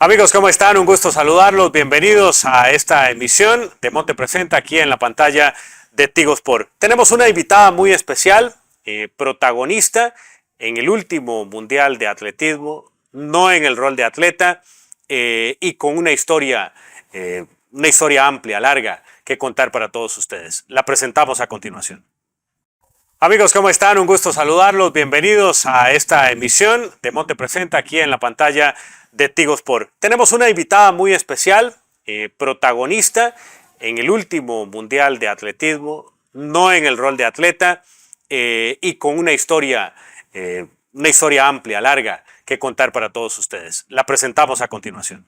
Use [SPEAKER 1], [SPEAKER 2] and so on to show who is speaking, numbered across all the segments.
[SPEAKER 1] Amigos, ¿cómo están? Un gusto saludarlos. Bienvenidos a esta emisión de Monte Presenta aquí en la pantalla de Tigo Sport. Tenemos una invitada muy especial, protagonista en el último Mundial de Atletismo, no en el rol de atleta y con una historia amplia, larga que contar para todos ustedes. La presentamos a continuación. Amigos, ¿cómo están? Un gusto saludarlos. Bienvenidos a esta emisión de Monte Presenta aquí en la pantalla de Tigo Sport. Tenemos una invitada muy especial, protagonista en el último Mundial de Atletismo, no en el rol de atleta y con una historia amplia, larga que contar para todos ustedes. La presentamos a continuación.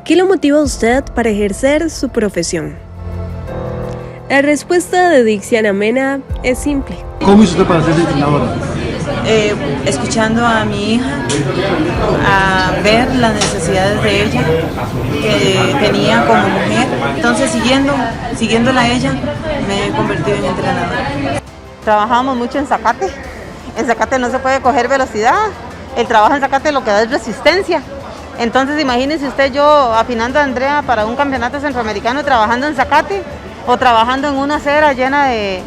[SPEAKER 2] ¿Qué lo motiva a usted para ejercer su profesión? La respuesta de Dixiana Mena es simple.
[SPEAKER 3] ¿Cómo hizo usted para ser entrenadora?
[SPEAKER 4] Escuchando a mi hija, a ver las necesidades de ella que tenía como mujer. Entonces, siguiéndola a ella, me he convertido en entrenadora.
[SPEAKER 5] Trabajamos mucho en zacate. En zacate no se puede coger velocidad. El trabajo en zacate lo que da es resistencia. Entonces imagínese usted yo afinando a Andrea para un campeonato centroamericano trabajando en zacate o trabajando en una acera llena de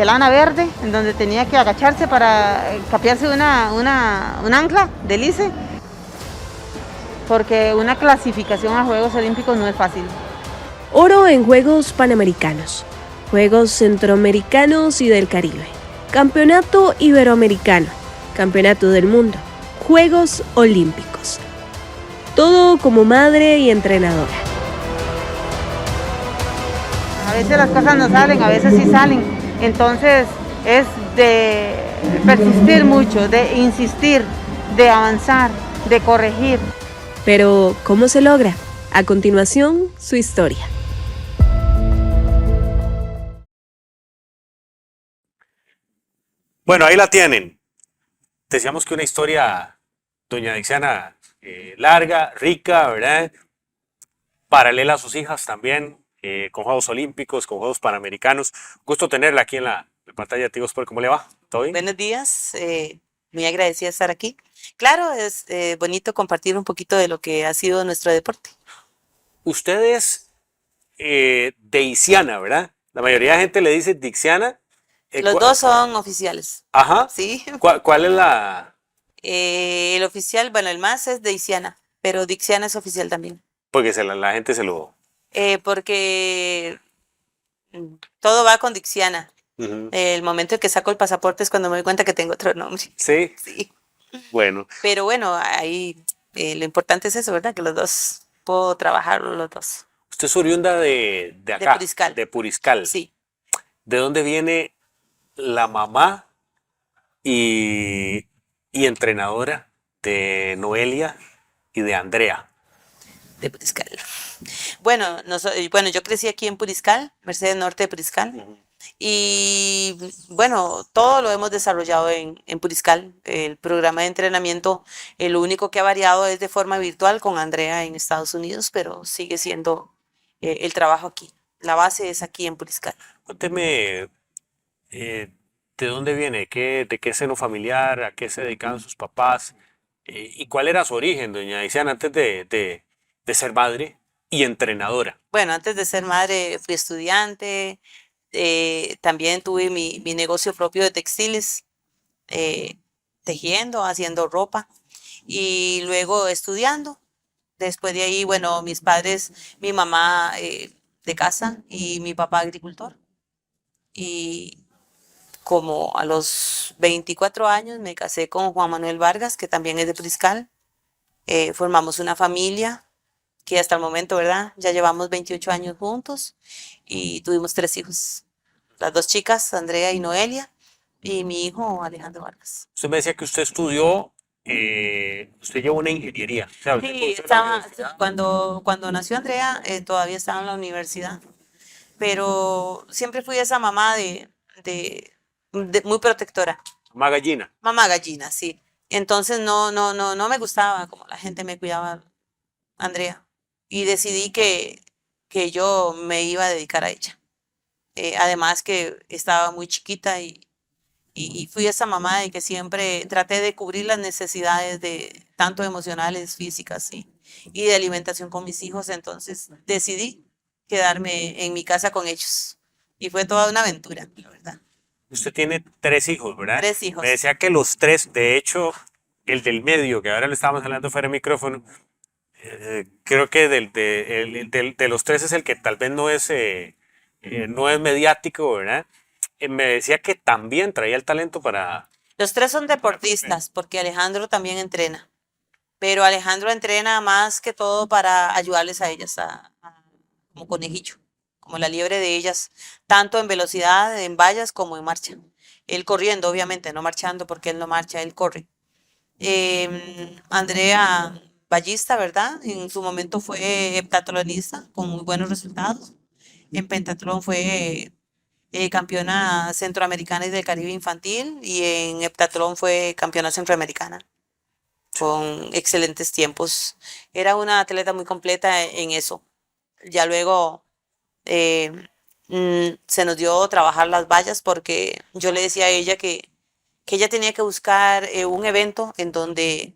[SPEAKER 5] lana verde, en donde tenía que agacharse para capearse un ancla de lice, porque una clasificación a Juegos Olímpicos no es fácil.
[SPEAKER 2] Oro en Juegos Panamericanos, Juegos Centroamericanos y del Caribe, Campeonato Iberoamericano, Campeonato del Mundo, Juegos Olímpicos. Todo como madre y entrenadora.
[SPEAKER 5] A veces las cosas no salen, a veces sí salen. Entonces es de persistir mucho, de insistir, de avanzar, de corregir.
[SPEAKER 2] Pero, ¿cómo se logra? A continuación, su historia.
[SPEAKER 1] Bueno, ahí la tienen. Decíamos que una historia, doña Dixiana, larga, rica, ¿verdad? Paralela a sus hijas también, con Juegos Olímpicos, con Juegos Panamericanos. Gusto tenerla aquí en la pantalla de Tigo Sport. ¿Cómo le va? ¿Todo bien?
[SPEAKER 4] Buenos días, muy agradecida de estar aquí. Claro, es bonito compartir un poquito de lo que ha sido nuestro deporte.
[SPEAKER 1] Usted es deiciana, ¿verdad? La mayoría de gente le dice Dixiana.
[SPEAKER 4] Los dos son oficiales,
[SPEAKER 1] Ajá.
[SPEAKER 4] ¿sí?
[SPEAKER 1] ¿Cuál es la...?
[SPEAKER 4] El oficial, bueno, el más es Dixiana, pero Dixiana es oficial también.
[SPEAKER 1] Porque la gente se lo...
[SPEAKER 4] Porque todo va con Dixiana.
[SPEAKER 1] Uh-huh.
[SPEAKER 4] El momento en que saco el pasaporte es cuando me doy cuenta que tengo otro nombre.
[SPEAKER 1] ¿Sí?
[SPEAKER 4] Sí.
[SPEAKER 1] Bueno.
[SPEAKER 4] Pero bueno, ahí lo importante es eso, ¿verdad? Que los dos, puedo trabajar los dos.
[SPEAKER 1] Usted es oriunda de acá.
[SPEAKER 4] De Puriscal.
[SPEAKER 1] De Puriscal.
[SPEAKER 4] Sí.
[SPEAKER 1] ¿De dónde viene la mamá y entrenadora de Noelia y de Andrea?
[SPEAKER 4] De Puriscal. Bueno, yo crecí aquí en Puriscal, Mercedes Norte de Puriscal. Uh-huh. Y bueno, todo lo hemos desarrollado en Puriscal. El programa de entrenamiento, lo único que ha variado es de forma virtual con Andrea en Estados Unidos, pero sigue siendo el trabajo aquí. La base es aquí en Puriscal.
[SPEAKER 1] Cuénteme, ¿de dónde viene? ¿De qué seno familiar? ¿A qué se dedicaban sus papás? ¿Y cuál era su origen, doña Dixiana, antes de ser madre y entrenadora?
[SPEAKER 4] Bueno, antes de ser madre fui estudiante. También tuve mi negocio propio de textiles, tejiendo, haciendo ropa y luego estudiando. Después de ahí, bueno, mis padres, mi mamá de casa y mi papá agricultor. Y como a los 24 años me casé con Juan Manuel Vargas, que también es de Puriscal. Formamos una familia que hasta el momento, ¿verdad? Ya llevamos 28 años juntos y tuvimos 3 hijos. Las 2 chicas, Andrea y Noelia, y mi hijo Alejandro Vargas.
[SPEAKER 1] Usted me decía que usted estudió, usted llevó una ingeniería. O sea,
[SPEAKER 4] Sí, cuando nació Andrea todavía estaba en la universidad, pero siempre fui esa mamá muy protectora.
[SPEAKER 1] Mamá gallina.
[SPEAKER 4] Mamá gallina, sí. Entonces no me gustaba como la gente me cuidaba, Andrea, y decidí que yo me iba a dedicar a ella. Además que estaba muy chiquita y y fui esa mamá de que siempre traté de cubrir las necesidades de tanto emocionales, físicas y de alimentación con mis hijos. Entonces decidí quedarme en mi casa con ellos. Y fue toda una aventura, la verdad.
[SPEAKER 1] Usted tiene 3 hijos, ¿verdad?
[SPEAKER 4] 3 hijos.
[SPEAKER 1] Me decía que los tres, de hecho, el del medio, que ahora le estábamos hablando fuera del micrófono, creo que de los tres es el que tal vez no es mediático, ¿verdad? Me decía que también traía el talento para...
[SPEAKER 4] Los tres son deportistas, porque Alejandro también entrena. Pero Alejandro entrena más que todo para ayudarles a ellas, como conejillo, como la liebre de ellas, tanto en velocidad, en vallas, como en marcha. Él corriendo, obviamente, no marchando, porque él no marcha, él corre. Andrea Ballista, ¿verdad? En su momento fue heptatlonista con muy buenos resultados. En pentatlón fue campeona centroamericana y del Caribe infantil, y en heptatlón fue campeona centroamericana con excelentes tiempos. Era una atleta muy completa en eso. Ya luego eh, se nos dio trabajar las vallas, porque yo le decía a ella que ella tenía que buscar un evento en donde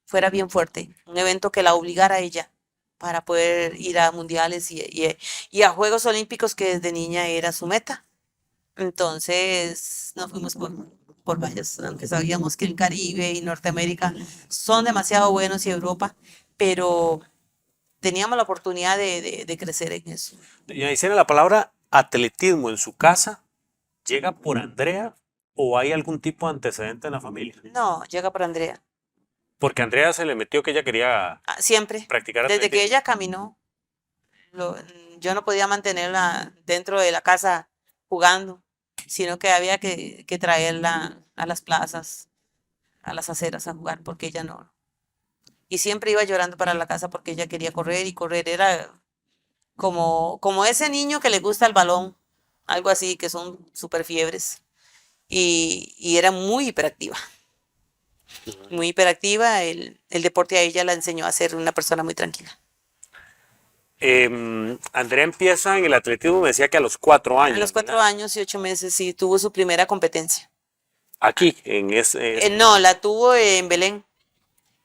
[SPEAKER 4] fuera bien fuerte, un evento que la obligara a ella para poder ir a mundiales y a Juegos Olímpicos, que desde niña era su meta. Entonces nos fuimos por vallas, aunque sabíamos que el Caribe y Norteamérica son demasiado buenos, y Europa, pero teníamos la oportunidad de crecer en eso.
[SPEAKER 1] Y ahí la palabra atletismo en su casa, ¿llega por Andrea o hay algún tipo de antecedente en la familia?
[SPEAKER 4] No, llega por Andrea.
[SPEAKER 1] Porque a Andrea se le metió que ella quería
[SPEAKER 4] Siempre,
[SPEAKER 1] practicar
[SPEAKER 4] desde que
[SPEAKER 1] atletismo.
[SPEAKER 4] ella caminó, lo- yo no podía mantenerla dentro de la casa jugando, sino que había que traerla a las plazas, a las aceras a jugar, porque ella no. Y siempre iba llorando para la casa porque ella quería correr, y correr era como ese niño que le gusta el balón, algo así, que son súper fiebres. Y era muy hiperactiva, muy hiperactiva. El deporte a ella la enseñó a ser una persona muy tranquila.
[SPEAKER 1] Andrea empieza en el atletismo, me decía que a los 4 años.
[SPEAKER 4] A los 4
[SPEAKER 1] ¿verdad?
[SPEAKER 4] años y 8 meses sí tuvo su primera competencia.
[SPEAKER 1] Aquí, en ese...
[SPEAKER 4] No, la tuvo en Belén,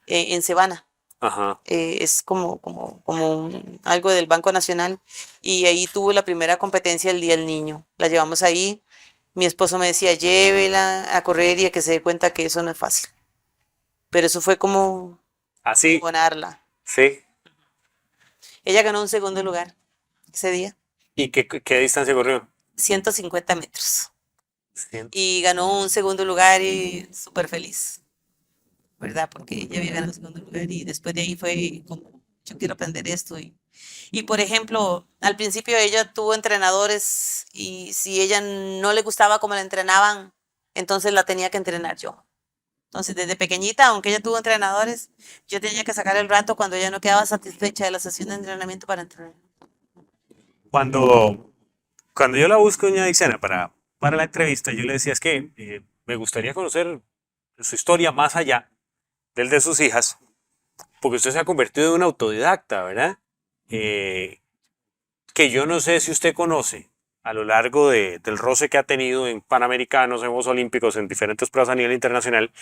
[SPEAKER 4] en Cebana.
[SPEAKER 1] Ajá.
[SPEAKER 4] Es como algo del Banco Nacional, y ahí tuvo la primera competencia el Día del Niño. La llevamos ahí. Mi esposo me decía, llévela a correr y a que se dé cuenta que eso no es fácil. Pero eso fue como
[SPEAKER 1] Así,
[SPEAKER 4] ganarla.
[SPEAKER 1] sí.
[SPEAKER 4] Ella ganó un segundo lugar ese día,
[SPEAKER 1] ¿Y qué distancia corrió?
[SPEAKER 4] 150 metros.
[SPEAKER 1] Cien-
[SPEAKER 4] Y ganó un segundo lugar y súper feliz, ¿verdad? Porque ella había ganado el segundo lugar, y después de ahí fue como, yo quiero aprender esto. Y por ejemplo, al principio ella tuvo entrenadores, y si ella no le gustaba cómo la entrenaban, entonces la tenía que entrenar yo. Entonces, desde pequeñita, aunque ella tuvo entrenadores, yo tenía que sacar el rato cuando ella no quedaba satisfecha de la sesión de entrenamiento para entrenar.
[SPEAKER 1] Cuando yo la busco, doña Dixana, para la entrevista, yo le decía, es que me gustaría conocer su historia más allá del de sus hijas, porque usted se ha convertido en un autodidacta, ¿verdad? Que yo no sé si usted conoce a lo largo del roce que ha tenido en Panamericanos, en Juegos Olímpicos, en diferentes pruebas a nivel internacional,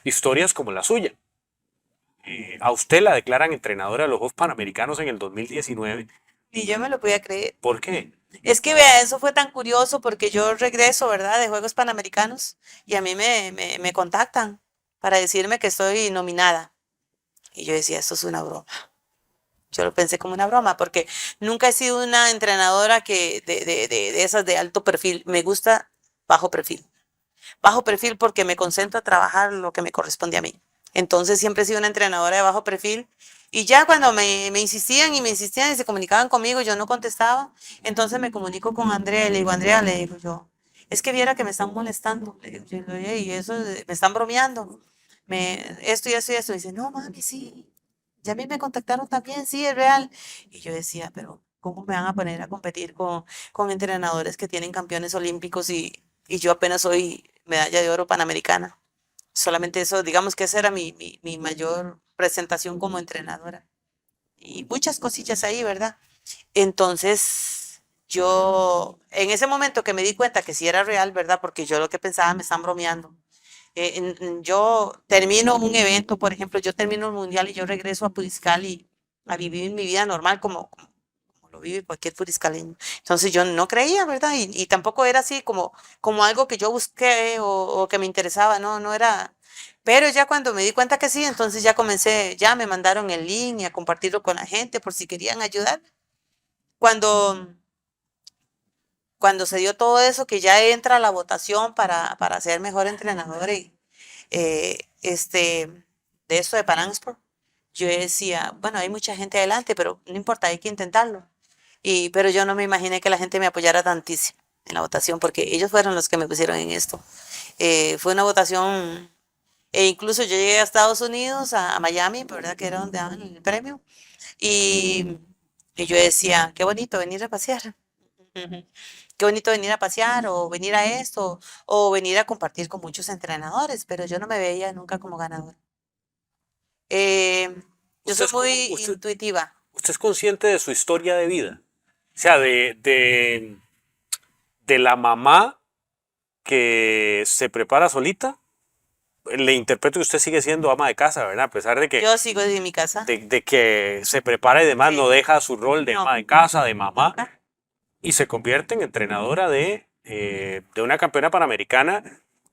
[SPEAKER 1] historias como la suya. A usted la declaran entrenadora de los Juegos Panamericanos en el 2019.
[SPEAKER 4] Y yo me lo podía creer.
[SPEAKER 1] ¿Por qué?
[SPEAKER 4] Es que vea, eso fue tan curioso, porque yo regreso, ¿verdad?, de Juegos Panamericanos, y a mí me contactan para decirme que estoy nominada. Y yo decía, eso es una broma. Yo lo pensé como una broma, porque nunca he sido una entrenadora de esas de alto perfil. Me gusta bajo perfil. Bajo perfil porque me concentro a trabajar lo que me corresponde a mí. Entonces siempre he sido una entrenadora de bajo perfil, y ya cuando me insistían y me insistían y se comunicaban conmigo, yo no contestaba. Entonces me comunico con Andrea y le digo, Andrea, le digo yo, es que viera que me están molestando. Le digo, yo, "Oye, y eso, me están bromeando. Esto y esto y esto". Y dice, no, mami, sí. Ya a mí me contactaron también, sí, es real. Y yo decía, pero ¿cómo me van a poner a competir con entrenadores que tienen campeones olímpicos, y yo apenas soy medalla de oro panamericana? Solamente eso, digamos que esa era mi mayor presentación como entrenadora. Y muchas cosillas ahí, ¿verdad? Entonces, Yo, en ese momento que me di cuenta que sí era real, ¿verdad? Porque yo lo que pensaba, me están bromeando. Yo termino un evento, por ejemplo, yo termino el mundial y yo regreso a Puriscal a vivir mi vida normal como lo vive cualquier puriscaleño. Entonces yo no creía, ¿verdad? Y tampoco era así como algo que yo busqué o que me interesaba, no, no era. Pero ya cuando me di cuenta que sí, entonces ya comencé, ya me mandaron el link y a compartirlo con la gente por si querían ayudar. Cuando, cuando se dio todo eso, que ya entra la votación para ser mejor entrenador eh, este, de eso de Paransport, yo decía, bueno, hay mucha gente adelante, pero no importa, hay que intentarlo. Pero yo no me imaginé que la gente me apoyara tantísimo en la votación, porque ellos fueron los que me pusieron en esto. Fue una votación, e incluso yo llegué a Estados Unidos, a Miami, ¿verdad? Que era donde daban el premio, y, y yo decía, qué bonito venir a pasear. Ujú. Qué bonito venir a pasear o venir a esto o venir a compartir con muchos entrenadores, pero yo no me veía nunca como ganadora. Eh, yo
[SPEAKER 1] ¿Usted
[SPEAKER 4] soy
[SPEAKER 1] es,
[SPEAKER 4] muy
[SPEAKER 1] usted,
[SPEAKER 4] intuitiva.
[SPEAKER 1] usted es consciente de su historia de vida? O sea, de la mamá que se prepara solita. Le interpreto que usted sigue siendo ama de casa, ¿verdad? A pesar
[SPEAKER 4] Yo sigo en mi casa.
[SPEAKER 1] de que se prepara y demás, no
[SPEAKER 4] Sí.
[SPEAKER 1] deja su rol de
[SPEAKER 4] No.
[SPEAKER 1] ama de casa, de mamá, y se convierte en entrenadora de una campeona panamericana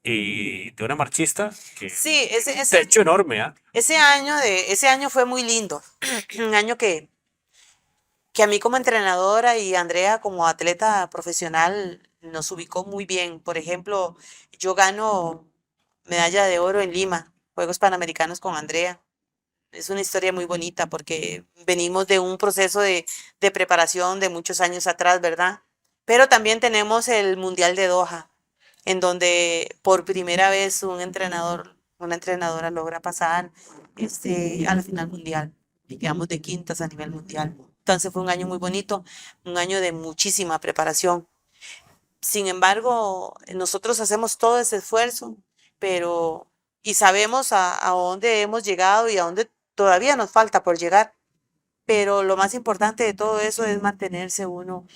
[SPEAKER 1] y de una marchista que
[SPEAKER 4] Sí,
[SPEAKER 1] se ha hecho enorme, ¿ah?
[SPEAKER 4] ese año fue muy lindo. Un año que a mí como entrenadora y Andrea como atleta profesional nos ubicó muy bien. Por ejemplo, yo gano medalla de oro en Lima, Juegos Panamericanos con Andrea. Es una historia muy bonita porque venimos de un proceso de preparación de muchos años atrás, ¿verdad? Pero también tenemos el Mundial de Doha, en donde por primera vez un entrenador, una entrenadora logra pasar a la final mundial y quedamos de quintas a nivel mundial. Entonces fue un año muy bonito, un año de muchísima preparación. Sin embargo, nosotros hacemos todo ese esfuerzo, pero y sabemos a dónde hemos llegado y a dónde todavía nos falta por llegar. Pero lo más importante de todo eso es mantenerse uno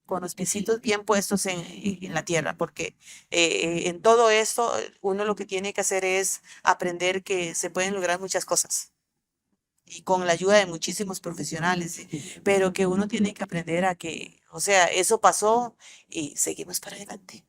[SPEAKER 4] con los piecitos bien puestos en la tierra, porque en todo esto uno lo que tiene que hacer es aprender que se pueden lograr muchas cosas y con la ayuda de muchísimos profesionales, pero que uno tiene que aprender a que, o sea, eso pasó y seguimos para adelante.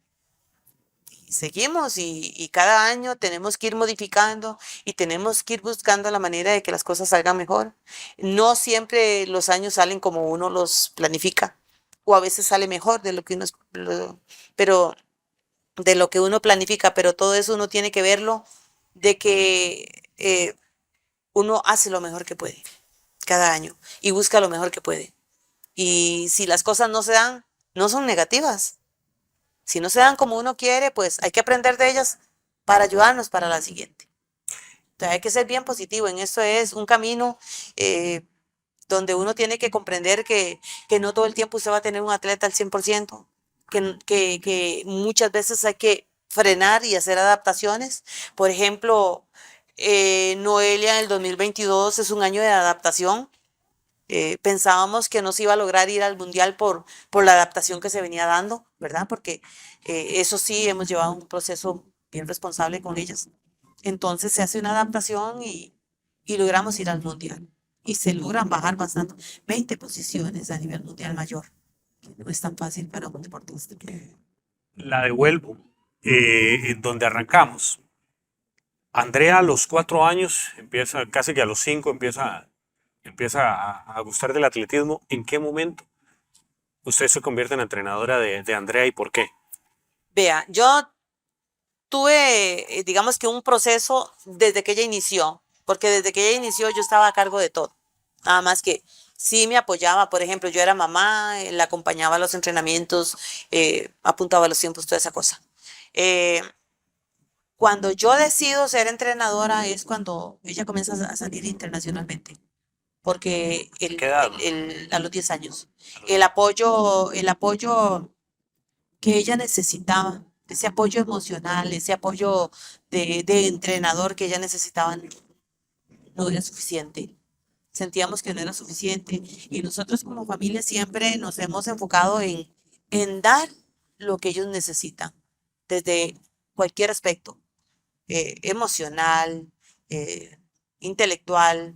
[SPEAKER 4] Y seguimos y cada año tenemos que ir modificando y tenemos que ir buscando la manera de que las cosas salgan mejor. No siempre los años salen como uno los planifica o a veces sale mejor de lo que pero de lo que uno planifica, pero todo eso uno tiene que verlo de que uno hace lo mejor que puede cada año y busca lo mejor que puede. Y si las cosas no se dan, no son negativas. Si no se dan como uno quiere, pues hay que aprender de ellas para ayudarnos para la siguiente. Entonces hay que ser bien positivo. En esto es un camino donde uno tiene que comprender que no todo el tiempo usted va a tener un atleta al 100%, que muchas veces hay que frenar y hacer adaptaciones. Por ejemplo, Noelia en el 2022 es un año de adaptación. Pensábamos que no se iba a lograr ir al mundial por la adaptación que se venía dando, ¿verdad? Porque eso sí, hemos llevado un proceso bien responsable con ellas. Entonces se hace una adaptación y logramos ir al mundial. Y se logran bajar bastante, 20 posiciones a nivel mundial mayor. No es tan fácil para un deportista.
[SPEAKER 1] La devuelvo en donde arrancamos. Andrea a los 4 años empieza, casi que a los 5 empieza a gustar del atletismo. ¿En qué momento usted se convierte en entrenadora de Andrea y por qué?
[SPEAKER 4] Vea, yo tuve, digamos que un proceso desde que ella inició, porque desde que ella inició yo estaba a cargo de todo. Nada más que sí me apoyaba, por ejemplo, yo era mamá, la acompañaba a los entrenamientos, apuntaba los tiempos, toda esa cosa. Eh, Cuando yo decido ser entrenadora es cuando ella comienza a salir internacionalmente, porque
[SPEAKER 1] ¿Qué edad?
[SPEAKER 4] a los 10 años, el apoyo que ella necesitaba, ese apoyo emocional, ese apoyo de entrenador que ella necesitaba, no era suficiente. sentíamos que no era suficiente. Y nosotros como familia siempre nos hemos enfocado en dar lo que ellos necesitan, desde cualquier aspecto, emocional, eh, intelectual,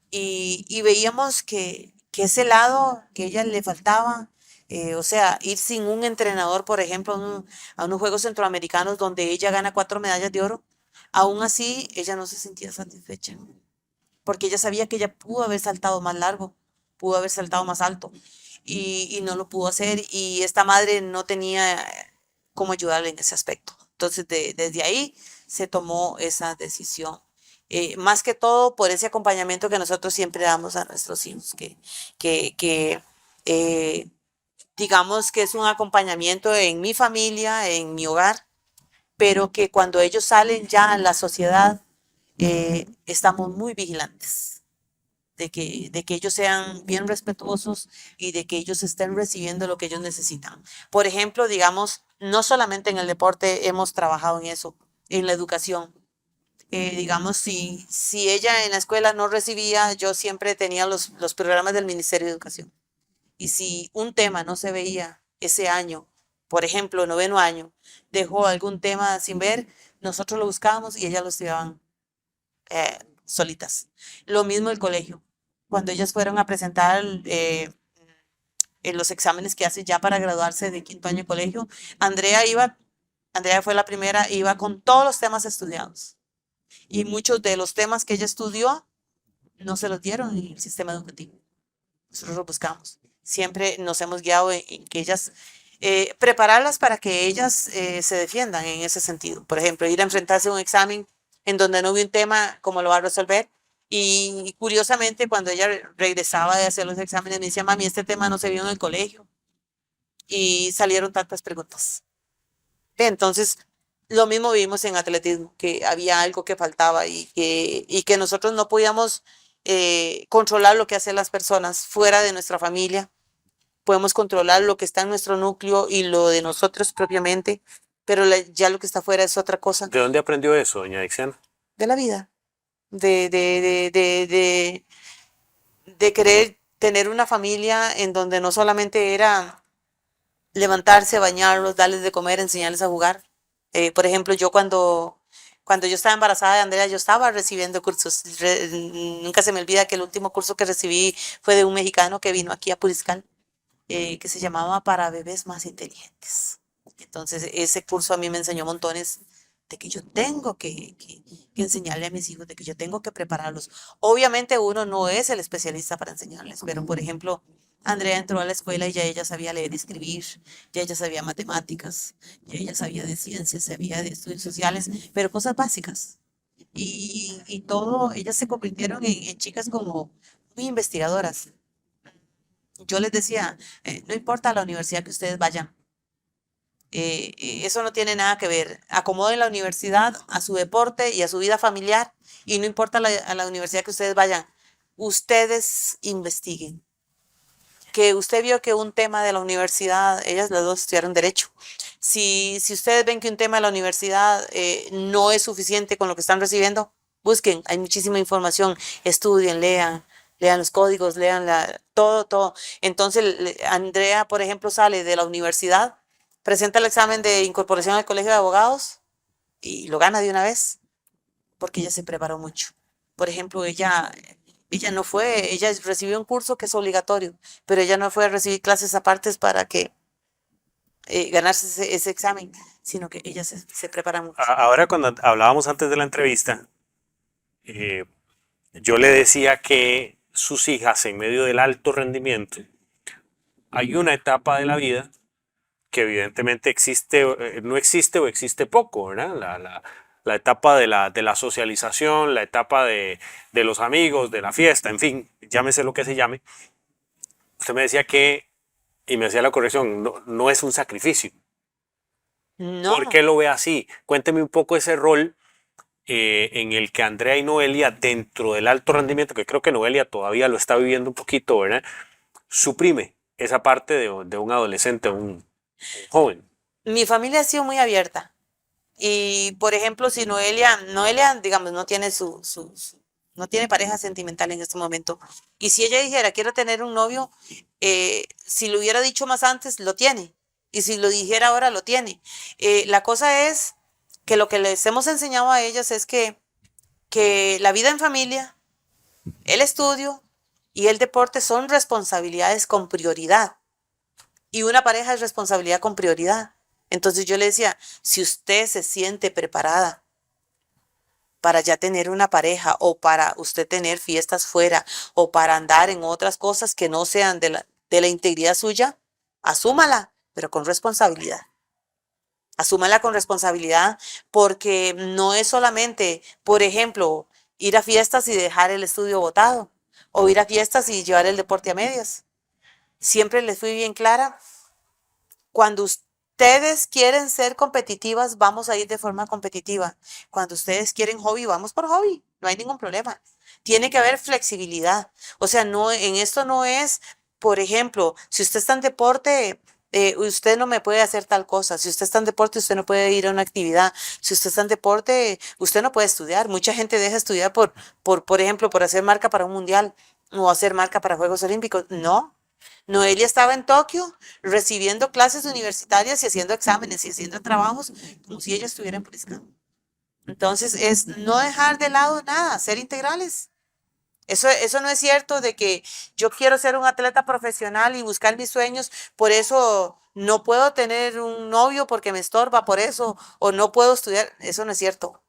[SPEAKER 4] y veíamos que ese lado que a ella le faltaba, o sea, ir sin un entrenador, por ejemplo, a unos Juegos Centroamericanos donde ella gana 4 medallas de oro, aún así ella no se sentía satisfecha, porque ella sabía que ella pudo haber saltado más largo, pudo haber saltado más alto, y no lo pudo hacer, y esta madre no tenía cómo ayudarle en ese aspecto. Entonces, desde ahí se tomó esa decisión. Más que todo por ese acompañamiento que nosotros siempre damos a nuestros hijos, que eh, digamos que es un acompañamiento en mi familia, en mi hogar, pero que cuando ellos salen ya a la sociedad, estamos muy vigilantes de que ellos sean bien respetuosos y de que ellos estén recibiendo lo que ellos necesitan. Por ejemplo, digamos, no solamente en el deporte hemos trabajado en eso, en la educación. Digamos, si ella en la escuela no recibía, yo siempre tenía los programas del Ministerio de Educación. Y si un tema no se veía ese año, por ejemplo, noveno año, dejó algún tema sin ver, nosotros lo buscábamos y ellas lo estudiaban solitas. Lo mismo el colegio. Cuando ellas fueron a presentar en los exámenes que hacen ya para graduarse de quinto año de colegio, Andrea fue la primera, iba con todos los temas estudiados. Y muchos de los temas que ella estudió no se los dieron en el sistema educativo. Nosotros los buscamos. Siempre nos hemos guiado en que ellas, prepararlas para que ellas se defiendan en ese sentido. Por ejemplo, ir a enfrentarse a un examen en donde no hubo un tema, ¿cómo lo va a resolver? Y curiosamente, cuando ella regresaba de hacer los exámenes, me decía, mami, este tema no se vio en el colegio. Y salieron tantas preguntas. Entonces, lo mismo vimos en atletismo, que había algo que faltaba y que nosotros no podíamos controlar lo que hacen las personas fuera de nuestra familia. Podemos controlar lo que está en nuestro núcleo y lo de nosotros propiamente, pero ya lo que está fuera es otra cosa.
[SPEAKER 1] ¿De dónde aprendió eso, doña Dixiana?
[SPEAKER 4] De la vida, de querer tener una familia en donde no solamente era levantarse, bañarlos, darles de comer, enseñarles a jugar. Por ejemplo, yo cuando yo estaba embarazada de Andrea, yo estaba recibiendo cursos. Nunca se me olvida que el último curso que recibí fue de un mexicano que vino aquí a Puriscal, que se llamaba Para Bebés Más Inteligentes. Entonces, ese curso a mí me enseñó montones de que yo tengo que enseñarle a mis hijos, de que yo tengo que prepararlos. Obviamente uno no es el especialista para enseñarles, pero por ejemplo, Andrea entró a la escuela y ya ella sabía leer y escribir, ya ella sabía matemáticas, ya ella sabía de ciencias, sabía de estudios sociales, pero cosas básicas. Y todo, ellas se convirtieron en chicas como muy investigadoras. Yo les decía, no importa la universidad que ustedes vayan, eso no tiene nada que ver. Acomoden la universidad a su deporte y a su vida familiar y no importa a la universidad que ustedes vayan, ustedes investiguen. Que usted vio que un tema de la universidad, ellas las dos estudiaron derecho. Si ustedes ven que un tema de la universidad no es suficiente con lo que están recibiendo, busquen, hay muchísima información, estudien, lean los códigos, lean todo. Entonces, Andrea, por ejemplo, sale de la universidad, presenta el examen de incorporación al colegio de abogados y lo gana de una vez, porque ella se preparó mucho. Por ejemplo, ella recibió un curso que es obligatorio, pero ella no fue a recibir clases aparte para que ganarse ese examen, sino que ella se prepara mucho.
[SPEAKER 1] Ahora, cuando hablábamos antes de la entrevista, yo le decía que sus hijas, en medio del alto rendimiento, hay una etapa de la vida que evidentemente existe, no existe o existe poco, ¿verdad? La etapa de la socialización, la etapa de los amigos, de la fiesta, en fin, llámese lo que se llame. Usted me decía que, y me hacía la corrección, no es un sacrificio.
[SPEAKER 4] No.
[SPEAKER 1] ¿Por qué lo ve así? Cuénteme un poco ese rol en el que Andrea y Noelia, dentro del alto rendimiento, que creo que Noelia todavía lo está viviendo un poquito, ¿verdad? Suprime esa parte de un adolescente, un joven.
[SPEAKER 4] Mi familia ha sido muy abierta. Y, por ejemplo, si Noelia, digamos, no tiene no tiene pareja sentimental en este momento. Y si ella dijera, quiero tener un novio, si lo hubiera dicho más antes, lo tiene. Y si lo dijera ahora, lo tiene. La cosa es que lo que les hemos enseñado a ellas es que la vida en familia, el estudio y el deporte son responsabilidades con prioridad. Y una pareja es responsabilidad con prioridad. Entonces yo le decía, si usted se siente preparada para ya tener una pareja o para usted tener fiestas fuera o para andar en otras cosas que no sean de la integridad suya, asúmala, pero con responsabilidad. Asúmala con responsabilidad porque no es solamente, por ejemplo, ir a fiestas y dejar el estudio botado o ir a fiestas y llevar el deporte a medias. Siempre les fui bien clara. Cuando ustedes quieren ser competitivas, vamos a ir de forma competitiva. Cuando ustedes quieren hobby, vamos por hobby. No hay ningún problema. Tiene que haber flexibilidad. O sea, no, en esto no es, por ejemplo, si usted está en deporte, usted no me puede hacer tal cosa. Si usted está en deporte, usted no puede ir a una actividad. Si usted está en deporte, usted no puede estudiar. Mucha gente deja estudiar por ejemplo, por hacer marca para un mundial o hacer marca para Juegos Olímpicos. No. Noelia estaba en Tokio recibiendo clases universitarias y haciendo exámenes y haciendo trabajos como si ella estuviera en Puriscal. Entonces, es no dejar de lado nada, ser integrales. Eso no es cierto de que yo quiero ser un atleta profesional y buscar mis sueños, por eso no puedo tener un novio porque me estorba por eso, o no puedo estudiar. Eso no es cierto.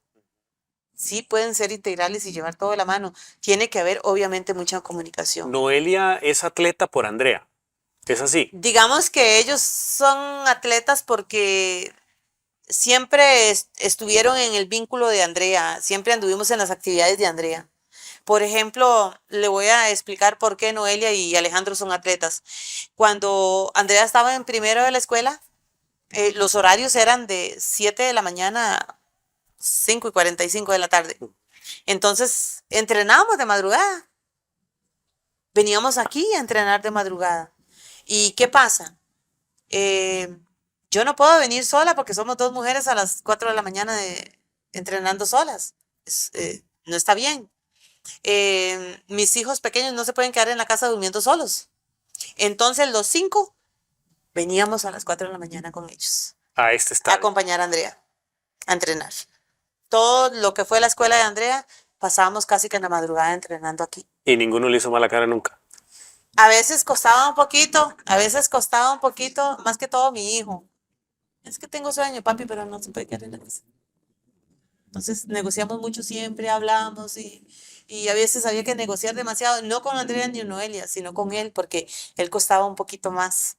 [SPEAKER 4] Sí pueden ser integrales y llevar todo de la mano. Tiene que haber, obviamente, mucha comunicación.
[SPEAKER 1] Noelia es atleta por Andrea. ¿Es así?
[SPEAKER 4] Digamos que ellos son atletas porque siempre estuvieron en el vínculo de Andrea, siempre anduvimos en las actividades de Andrea. Por ejemplo, le voy a explicar por qué Noelia y Alejandro son atletas. Cuando Andrea estaba en primero de la escuela, los horarios eran de 7 de la mañana a 5:45 de la tarde. Entonces, entrenábamos de madrugada. Veníamos aquí a entrenar de madrugada. ¿Y qué pasa? Yo no puedo venir sola porque somos dos mujeres a las 4 de la mañana entrenando solas. No está bien. Mis hijos pequeños no se pueden quedar en la casa durmiendo solos. Entonces los 5 veníamos a las 4 de la mañana con ellos.
[SPEAKER 1] A este
[SPEAKER 4] A
[SPEAKER 1] estadio.
[SPEAKER 4] acompañar a Andrea a entrenar. Todo lo que fue la escuela de Andrea, pasábamos casi que en la madrugada entrenando aquí.
[SPEAKER 1] Y ninguno le hizo mala cara nunca.
[SPEAKER 4] A veces costaba un poquito, más que todo mi hijo. Es que tengo sueño, papi, pero no se puede quedar en la casa. Entonces negociamos mucho siempre, hablamos y a veces había que negociar demasiado, no con Andrea ni Noelia, sino con él, porque él costaba un poquito más.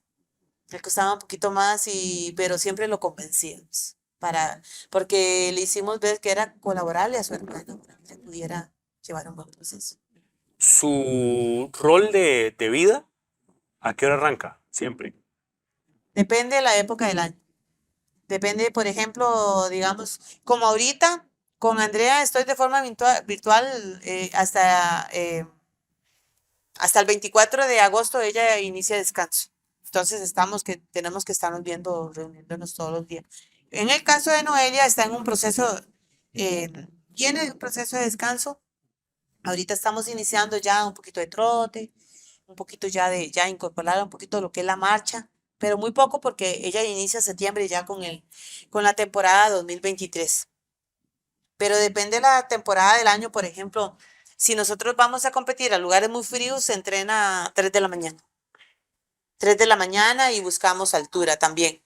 [SPEAKER 4] Pero siempre lo convencíamos, porque le hicimos ver que era colaborable a su hermano para que pudiera llevar un buen proceso.
[SPEAKER 1] Su rol de vida, ¿a qué hora arranca? Siempre.
[SPEAKER 4] Depende de la época del año. Depende, por ejemplo, digamos, como ahorita, con Andrea estoy de forma virtual hasta el 24 de agosto ella inicia descanso. Entonces tenemos que estarnos viendo, reuniéndonos todos los días. En el caso de Noelia está en un proceso, tiene un proceso de descanso. Ahorita estamos iniciando ya un poquito de trote, un poquito ya incorporar un poquito lo que es la marcha, pero muy poco porque ella inicia septiembre ya con la temporada 2023. Pero depende de la temporada del año, por ejemplo, si nosotros vamos a competir a lugares muy fríos, se entrena a 3 de la mañana. 3 de la mañana y buscamos altura también.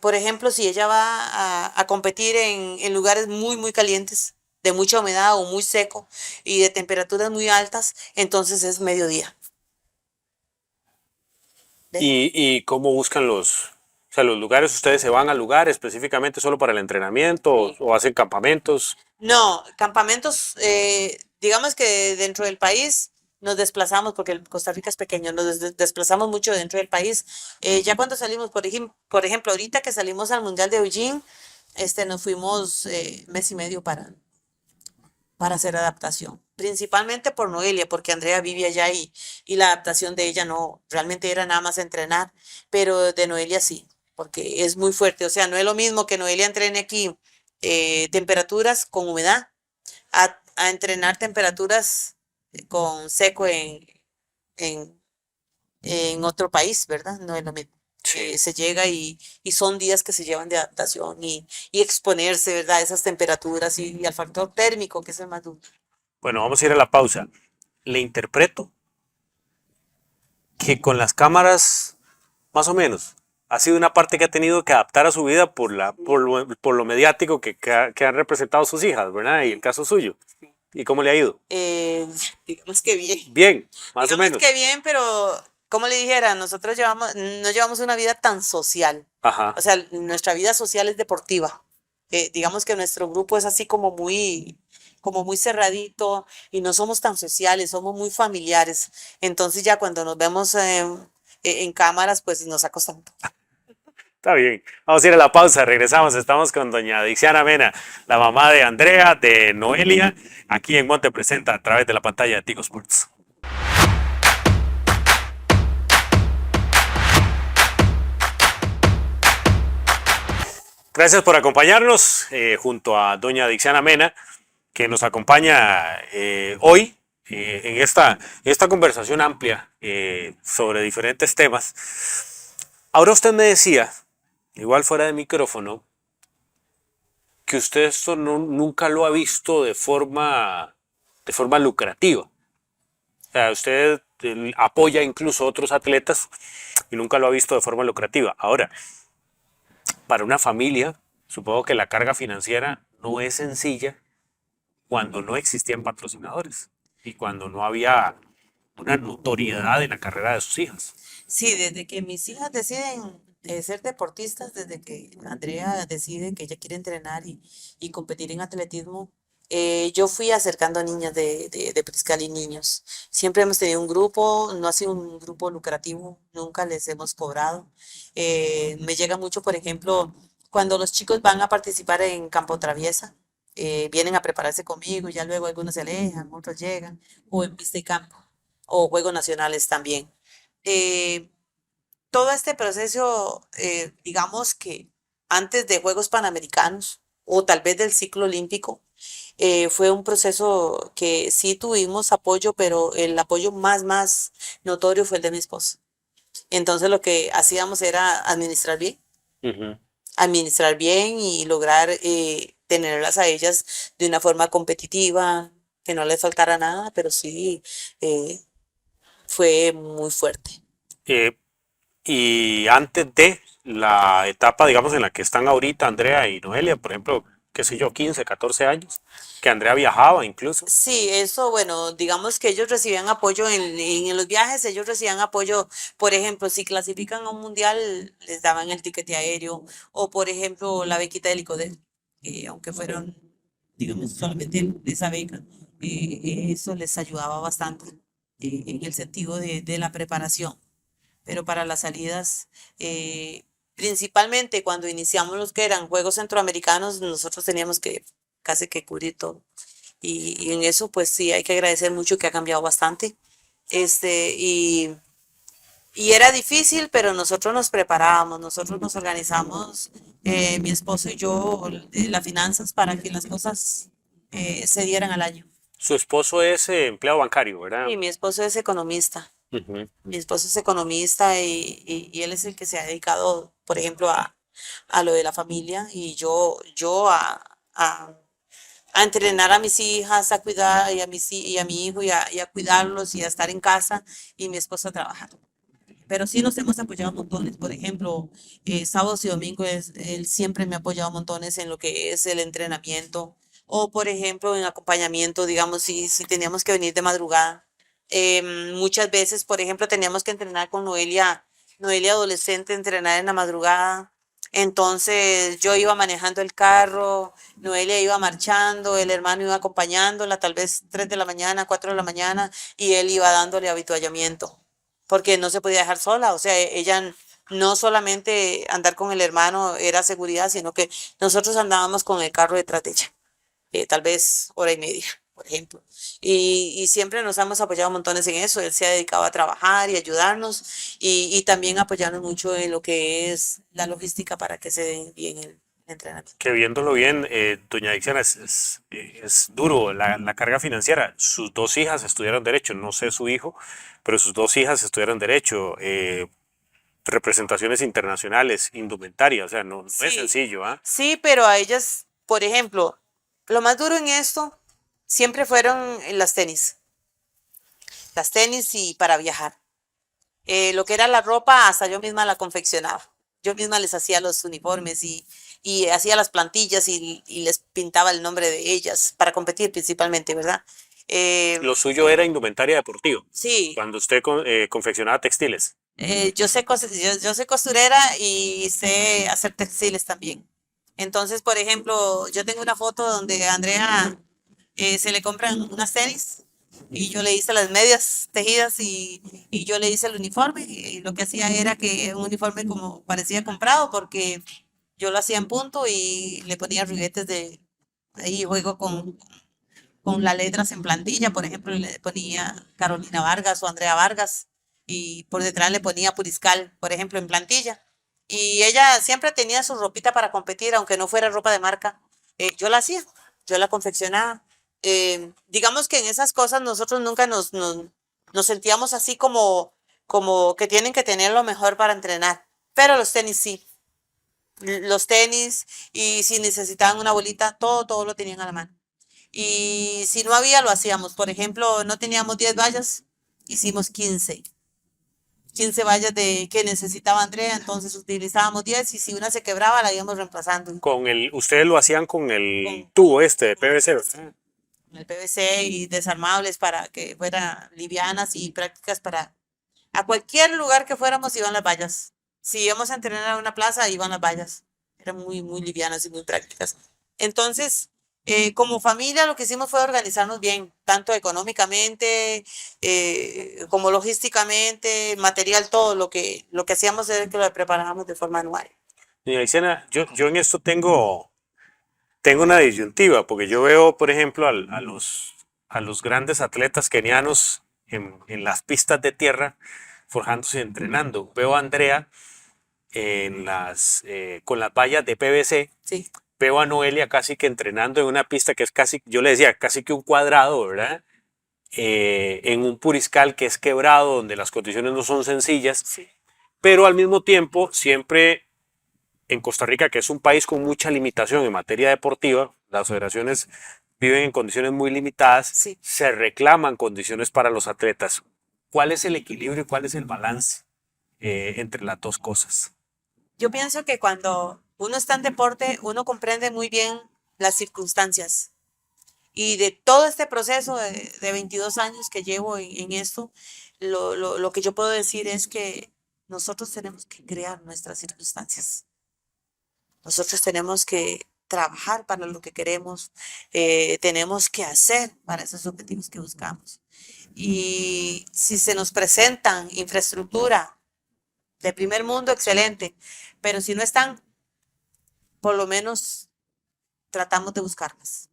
[SPEAKER 4] Por ejemplo, si ella va a competir en lugares muy, muy calientes, de mucha humedad o muy seco y de temperaturas muy altas, entonces es mediodía.
[SPEAKER 1] ¿Y cómo buscan los lugares? ¿Ustedes se van al lugar específicamente solo para el entrenamiento o hacen campamentos?
[SPEAKER 4] No, campamentos, digamos que dentro del país nos desplazamos, porque Costa Rica es pequeño, nos desplazamos mucho dentro del país. Ya cuando salimos, por ejemplo, ahorita que salimos al Mundial de Eugene, nos fuimos mes y medio para hacer adaptación, principalmente por Noelia, porque Andrea vive allá y la adaptación de ella no, realmente era nada más entrenar, pero de Noelia sí, porque es muy fuerte, o sea, no es lo mismo que Noelia entrene aquí temperaturas con humedad, a entrenar temperaturas con seco en, en otro país, ¿verdad? No es lo mismo.
[SPEAKER 1] Sí.
[SPEAKER 4] Se llega y son días que se llevan de adaptación y exponerse, ¿verdad? A esas temperaturas y al factor térmico, que es el más duro.
[SPEAKER 1] Bueno, vamos a ir a la pausa. Le interpreto que con las cámaras, más o menos, ha sido una parte que ha tenido que adaptar a su vida por lo mediático que han representado sus hijas, ¿verdad? Y el caso suyo. ¿Y cómo le ha ido?
[SPEAKER 4] Digamos que bien.
[SPEAKER 1] Bien, más o
[SPEAKER 4] Digamos
[SPEAKER 1] menos.
[SPEAKER 4] que bien, pero como le dijera, nosotros no llevamos una vida tan social.
[SPEAKER 1] Ajá.
[SPEAKER 4] O sea, nuestra vida social es deportiva. Digamos que nuestro grupo es así como muy cerradito y no somos tan sociales, somos muy familiares. Entonces ya cuando nos vemos en cámaras, pues nos acostamos.
[SPEAKER 1] Está bien. Vamos a ir a la pausa, regresamos. Estamos con doña Dixiana Mena, la mamá de Andrea, de Noelia, aquí en Monte Presenta a través de la pantalla de Tigo Sports. Gracias por acompañarnos junto a doña Dixiana Mena, que nos acompaña hoy en esta conversación amplia sobre diferentes temas. Ahora usted me decía, igual fuera de micrófono, que usted esto nunca lo ha visto de forma lucrativa. O sea, usted apoya incluso a otros atletas y nunca lo ha visto de forma lucrativa. Ahora, para una familia, supongo que la carga financiera no es sencilla cuando no existían patrocinadores y cuando no había una notoriedad en la carrera de sus hijas.
[SPEAKER 4] Sí, desde que mis hijas deciden ser deportistas, desde que Andrea decide que ella quiere entrenar y competir en atletismo, yo fui acercando a niñas de Priscal y niños. Siempre hemos tenido un grupo, no ha sido un grupo lucrativo, nunca les hemos cobrado. Me llega mucho, por ejemplo, cuando los chicos van a participar en Campo Traviesa, vienen a prepararse conmigo, ya luego algunos se alejan, otros llegan, o en pista y campo, o Juegos Nacionales también. Eh, Todo este proceso, digamos que antes de Juegos Panamericanos o tal vez del ciclo olímpico, fue un proceso que sí tuvimos apoyo, pero el apoyo más notorio fue el de mi esposo. Entonces lo que hacíamos era
[SPEAKER 1] Uh-huh.
[SPEAKER 4] administrar bien y lograr tenerlas a ellas de una forma competitiva, que no les faltara nada, pero sí eh, fue muy fuerte.
[SPEAKER 1] Eh, y antes de la etapa, digamos, en la que están ahorita Andrea y Noelia, por ejemplo, qué sé yo, 15, 14 años, que Andrea viajaba incluso.
[SPEAKER 4] Sí, eso, bueno, digamos que ellos recibían apoyo en los viajes, ellos recibían apoyo, por ejemplo, si clasifican a un mundial, les daban el tiquete aéreo, o por ejemplo, la bequita del ICODER, aunque fueron, digamos, solamente esa beca, eso les ayudaba bastante en el sentido de la preparación. Pero para las salidas, principalmente cuando iniciamos los que eran Juegos Centroamericanos, nosotros teníamos que casi que cubrir todo. Y en eso, pues sí, hay que agradecer mucho que ha cambiado bastante. Este, y era difícil, pero nosotros nos preparábamos, nosotros nos organizamos, mi esposo y yo, las finanzas para que las cosas se dieran al año.
[SPEAKER 1] Su esposo es empleado bancario, ¿verdad?
[SPEAKER 4] Y mi esposo es economista.
[SPEAKER 1] Uh-huh.
[SPEAKER 4] Mi esposo es economista y él es el que se ha dedicado, por ejemplo, a lo de la familia y yo a entrenar a mis hijas, a cuidar y a mi hijo y a cuidarlos y a estar en casa y mi esposo a trabajar. Pero sí nos hemos apoyado montones. Por ejemplo, sábados y domingos, él siempre me ha apoyado montones en lo que es el entrenamiento. O, por ejemplo, en acompañamiento, digamos, si teníamos que venir de madrugada. Muchas veces, por ejemplo, teníamos que entrenar con Noelia adolescente, entrenar en la madrugada. Entonces yo iba manejando el carro, Noelia iba marchando, el hermano iba acompañándola, tal vez 3 de la mañana, 4 de la mañana, y él iba dándole habituallamiento porque no se podía dejar sola, o sea, ella no solamente andar con el hermano era seguridad, sino que nosotros andábamos con el carro detrás de ella, tal vez hora y media, por ejemplo. Y siempre nos hemos apoyado montones en eso, él se ha dedicado a trabajar y ayudarnos y también apoyarnos mucho en lo que es la logística para que se den bien el entrenamiento.
[SPEAKER 1] Que viéndolo bien, doña Dixiana, es duro la carga financiera. Sus dos hijas estudiaron Derecho, no sé su hijo, pero sus dos hijas estudiaron Derecho. Representaciones internacionales, indumentaria, o sea, no es
[SPEAKER 4] Sí.
[SPEAKER 1] sencillo, ¿ah?
[SPEAKER 4] Sí, pero a ellas, por ejemplo, lo más duro en esto siempre fueron las tenis y para viajar. Lo que era la ropa, hasta yo misma la confeccionaba. Yo misma les hacía los uniformes y hacía las plantillas y les pintaba el nombre de ellas para competir principalmente, ¿verdad?
[SPEAKER 1] Lo suyo era indumentaria deportiva,
[SPEAKER 4] Sí,
[SPEAKER 1] cuando usted confeccionaba textiles.
[SPEAKER 4] yo soy costurera y sé hacer textiles también. Entonces, por ejemplo, yo tengo una foto donde a Andrea se le compran unas tenis y yo le hice las medias tejidas y yo le hice el uniforme. Y lo que hacía era que un uniforme como parecía comprado porque yo lo hacía en punto y le ponía riguetes de ahí juego con las letras en plantilla. Por ejemplo, le ponía Carolina Vargas o Andrea Vargas y por detrás le ponía Puriscal, por ejemplo, en plantilla. Y ella siempre tenía su ropita para competir, aunque no fuera ropa de marca. Yo la hacía, yo la confeccionaba. Digamos que en esas cosas nosotros nunca nos sentíamos así como que tienen que tener lo mejor para entrenar. Pero los tenis sí. Los tenis y si necesitaban una bolita, todo lo tenían a la mano. Y si no había, lo hacíamos. Por ejemplo, no teníamos 10 vallas, hicimos 15 vallas que necesitaba Andrea, entonces utilizábamos 10 y si una se quebraba la íbamos reemplazando
[SPEAKER 1] Ustedes lo hacían con el
[SPEAKER 4] con
[SPEAKER 1] tubo este de PVC, ¿verdad?
[SPEAKER 4] el PVC y desarmables para que fueran livianas y prácticas para... A cualquier lugar que fuéramos iban las vallas. Si íbamos a entrenar a una plaza, iban las vallas. Eran muy livianas y muy prácticas. Entonces, como familia lo que hicimos fue organizarnos bien, tanto económicamente como logísticamente, material, todo lo que hacíamos era que lo preparábamos de forma anual.
[SPEAKER 1] Doña Dixiana, yo en esto tengo una disyuntiva, porque yo veo, por ejemplo, a los grandes atletas kenianos en las pistas de tierra forjándose y entrenando. Veo a Andrea con las vallas de PVC.
[SPEAKER 4] Sí,
[SPEAKER 1] Veo a Noelia casi que entrenando en una pista que es casi, yo le decía, casi que un cuadrado, ¿verdad? En un puriscal que es quebrado, donde las condiciones no son sencillas,
[SPEAKER 4] sí,
[SPEAKER 1] pero al mismo tiempo siempre en Costa Rica, que es un país con mucha limitación en materia deportiva, las federaciones viven en condiciones muy limitadas,
[SPEAKER 4] sí.
[SPEAKER 1] se reclaman condiciones para los atletas. ¿Cuál es el equilibrio y cuál es el balance entre las dos cosas?
[SPEAKER 4] Yo pienso que cuando uno está en deporte, uno comprende muy bien las circunstancias. Y de todo este proceso de 22 años que llevo en esto, lo que yo puedo decir es que nosotros tenemos que crear nuestras circunstancias. Nosotros tenemos que trabajar para lo que queremos, tenemos que hacer para esos objetivos que buscamos. Y si se nos presentan infraestructura de primer mundo, excelente, pero si no están, por lo menos tratamos de buscarlas.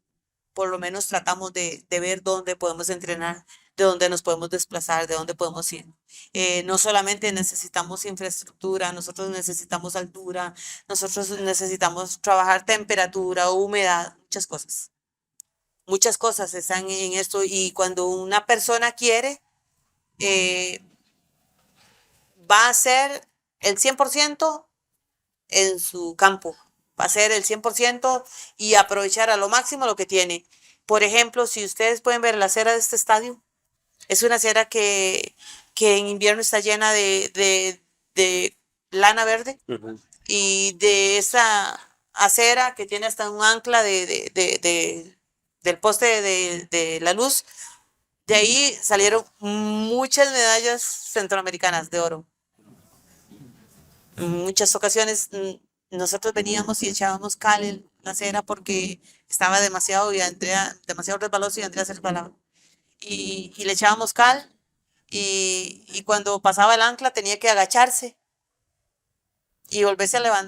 [SPEAKER 4] Por lo menos tratamos de ver dónde podemos entrenar, de dónde nos podemos desplazar, de dónde podemos ir. No solamente necesitamos infraestructura, nosotros necesitamos altura, nosotros necesitamos trabajar temperatura, humedad, muchas cosas. Muchas cosas están en esto y cuando una persona quiere, va a hacer el 100% en su campo. Va a ser el 100% y aprovechar a lo máximo lo que tiene. Por ejemplo, si ustedes pueden ver la acera de este estadio, es una acera que en invierno está llena de lana verde y de esa acera que tiene hasta un ancla del poste de la luz. De ahí salieron muchas medallas centroamericanas de oro. En muchas ocasiones nosotros veníamos y echábamos cal en la acera porque estaba demasiado resbaloso y Andrea se resbalaba. Y le echábamos cal y cuando pasaba el ancla tenía que agacharse y volverse a